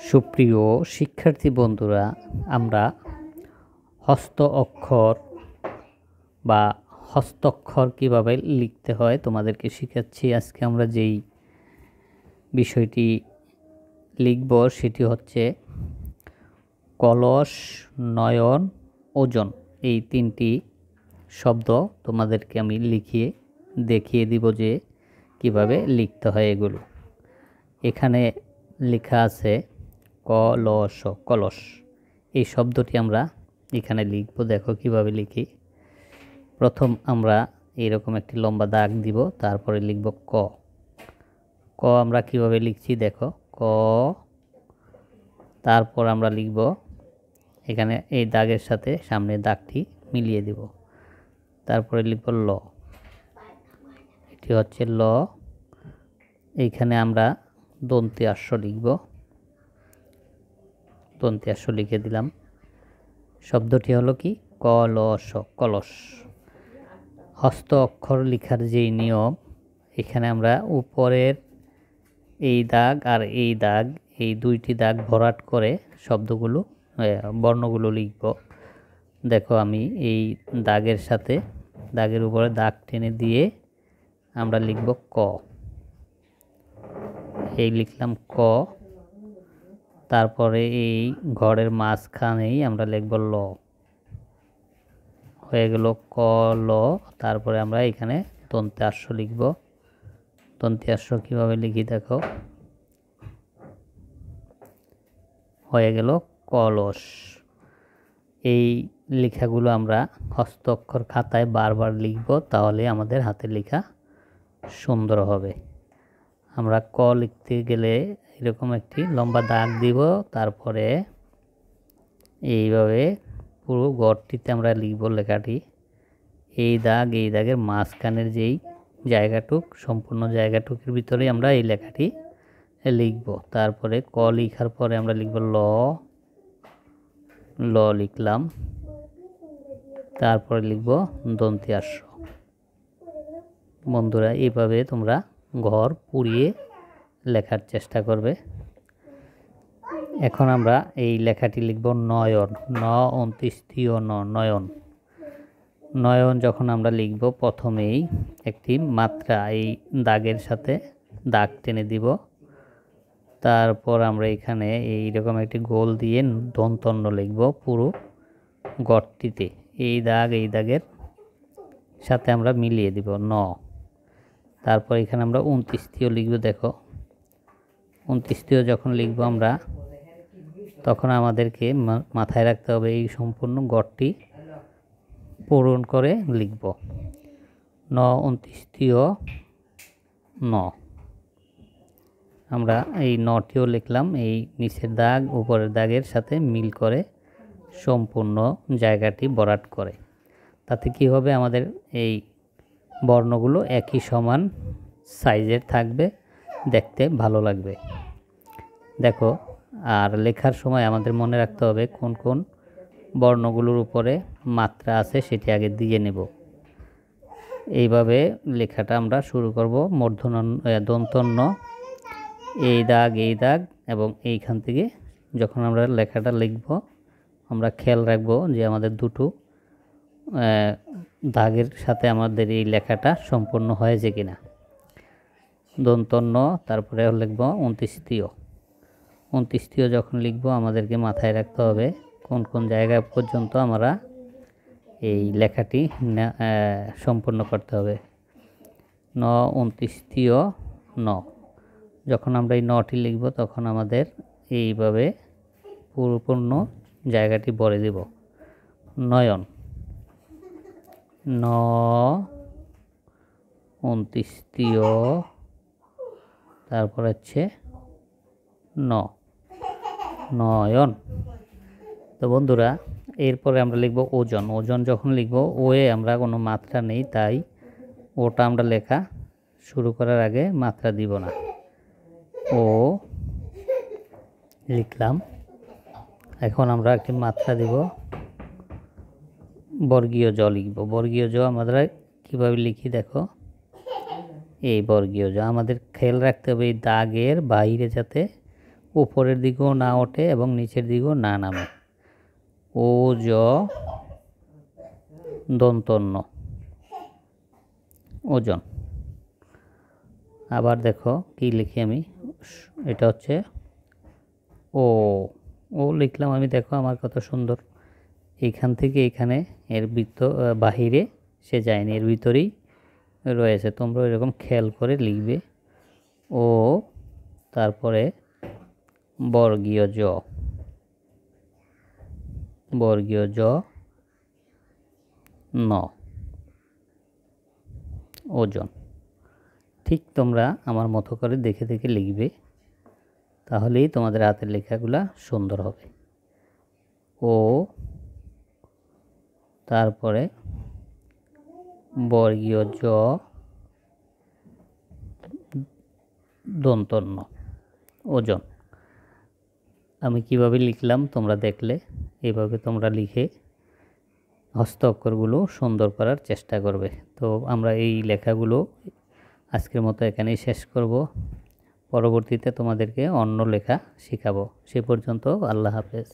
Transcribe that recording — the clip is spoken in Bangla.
সুপ্রিয় শিক্ষার্থী বন্ধুরা, আমরা হস্ত অক্ষর বা হস্তাক্ষর কীভাবে লিখতে হয় তোমাদেরকে শেখাচ্ছি। আজকে আমরা যেই বিষয়টি লিখব সেটি হচ্ছে কলস, নয়ন, ওজন। এই তিনটি শব্দ তোমাদেরকে আমি লিখিয়ে দেখিয়ে দিব যে কিভাবে লিখতে হয় এগুলো। এখানে লেখা আছে কলস, কলস। এই শব্দটি আমরা এখানে লিখব। দেখো কিভাবে লিখি। প্রথম আমরা এইরকম একটি লম্বা দাগ দিব, তারপরে লিখব ক। ক আমরা কিভাবে লিখছি দেখো, ক। তারপর আমরা লিখব এখানে এই দাগের সাথে সামনে দাগটি মিলিয়ে দিব। তারপরে লিখব ল, এটি হচ্ছে ল। এইখানে আমরা দন্তি আশ্র লিখব, দন্তি আশ্র লিখে দিলাম। শব্দটি হলো কি কলস, কলস। হস্ত অক্ষর লেখার যেই নিয়ম, এখানে আমরা উপরের এই দাগ আর এই দাগ, এই দুইটি দাগ ভরাট করে শব্দগুলো বর্ণগুলো লিখব। দেখো আমি এই দাগের সাথে দাগের উপরে দাগ টেনে দিয়ে আমরা লিখব ক। এই লিখলাম ক। তারপরে এই ঘরের মাঝখানেই আমরা লিখব ল। হয়ে গেল ক, ল। তারপরে আমরা এখানে দন্তি আশ্র লিখব। দন্তি আশ্র কীভাবে লিখি দেখো, হয়ে গেল কলস। এই লেখাগুলো আমরা হস্ত অক্ষর খাতায় বারবার লিখব, তাহলে আমাদের হাতের লেখা সুন্দর হবে। আমরা ক লিখতে গেলে এরকম একটি লম্বা দাগ দিব, তারপরে এইভাবে পুরো ঘরটিতে আমরা লিখব লেখাটি। এই দাগ, এই দাগের মাঝখানের যেই জায়গাটুক, সম্পূর্ণ জায়গাটুকের ভিতরে আমরা এই লেখাটি লিখব। তারপরে ক লিখার পরে আমরা লিখব ল, ল লিখলাম। তারপরে লিখব দন্তি আশ্র। বন্ধুরা, এইভাবে তোমরা ঘর পুড়িয়ে লেখার চেষ্টা করবে। এখন আমরা এই লেখাটি লিখব নয়ন, ন অন্ত্যেষ্টিয় ন, নয়ন। নয়ন যখন আমরা লিখব, প্রথমেই একটি মাত্রা এই দাগের সাথে দাগ টেনে দিব। তারপর আমরা এখানে এইরকম একটি গোল দিয়ে দন্তন্য লিখব পুরো গড়টিতে। এই দাগ, এই দাগের সাথে আমরা মিলিয়ে দিব ন। তারপর এখানে আমরা 29 লিখব। দেখো 29 যখন লিখব আমরা, তখন আমাদেরকে মাথায় রাখতে হবে এই সম্পূর্ণ গড়টি পূরণ করে লিখব। ন 29 ন। আমরা এই নটিও লিখলাম, এই নিচের দাগ উপরের দাগের সাথে মিল করে সম্পূর্ণ জায়গাটি ভরাট করে। তাতে কি হবে, আমাদের এই বর্ণগুলো একই সমান সাইজের থাকবে, দেখতে ভালো লাগবে। দেখো, আর লেখার সময় আমাদের মনে রাখতে হবে কোন কোন বর্ণগুলোর উপরে মাত্রা আছে সেটি আগে দিয়ে নেব। এইভাবে লেখাটা আমরা শুরু করব। দন্তন্য, এই দাগ, এই দাগ এবং এইখান থেকে যখন আমরা লেখাটা লিখব, আমরা খেয়াল রাখব যে আমাদের দুটো দাগের সাথে আমাদের এই লেখাটা সম্পূর্ণ হয়েছে কিনা। দন্তন্য, তারপরে লিখব 29। 29 যখন লিখব, আমাদেরকে মাথায় রাখতে হবে কোন কোন জায়গা পর্যন্ত আমরা এই লেখাটি সম্পূর্ণ করতে হবে। ন 29 ন। যখন আমরা এই নটি লিখব, তখন আমাদের এইভাবে পরিপূর্ণ জায়গাটি ভরে দেব। নয়ন, ন 29, তারপর হচ্ছে ন, নয়ন। তো বন্ধুরা, এরপরে আমরা লিখব ওজন। ওজন যখন লিখব, ওয়ে আমরা কোনো মাত্রা নেই, তাই ওটা আমরা লেখা শুরু করার আগে মাত্রা দিব না। ও লিখলাম। এখন আমরা একটি মাত্রা দিব, বর্গীয় জ লিখব। বর্গীয় জ আমরা কীভাবে লিখি দেখো, এই বর্গীয় জ। আমাদের খেয়াল রাখতে হবে এই দাগের বাইরে যাতে উপরের দিকেও না ওঠে এবং নিচের দিকেও না নামে। ও জ দন্তন্য ওজন। আবার দেখো কি লিখি আমি, এটা হচ্ছে ও, ও লিখলাম আমি, দেখো আমার কত সুন্দর, এইখান থেকে এখানে এর বৃত্ত বাহিরে সে যায়নি, এর ভিতরেই রয়েছে। তোমরা এরকম খেয়াল করে লিখবে। ও, তারপরে বর্গীয় জ, বর্গীয় জ ন, ওজন। ঠিক তোমরা আমার মতো করে দেখে দেখে লিখবে, তাহলেই তোমাদের হাতের লেখাগুলা সুন্দর হবে। ও, তারপরে বর্গীয় জ দন্তন্য, ওজন। আমি কিভাবে লিখলাম তোমরা দেখলে, এইভাবে তোমরা লিখে হস্ত অক্ষরগুলো সুন্দর করার চেষ্টা করবে। তো আমরা এই লেখাগুলো আজকের মতো এখানেই শেষ করব। পরবর্তীতে তোমাদেরকে অন্য লেখা শেখাবো। সে পর্যন্ত আল্লাহ হাফেজ।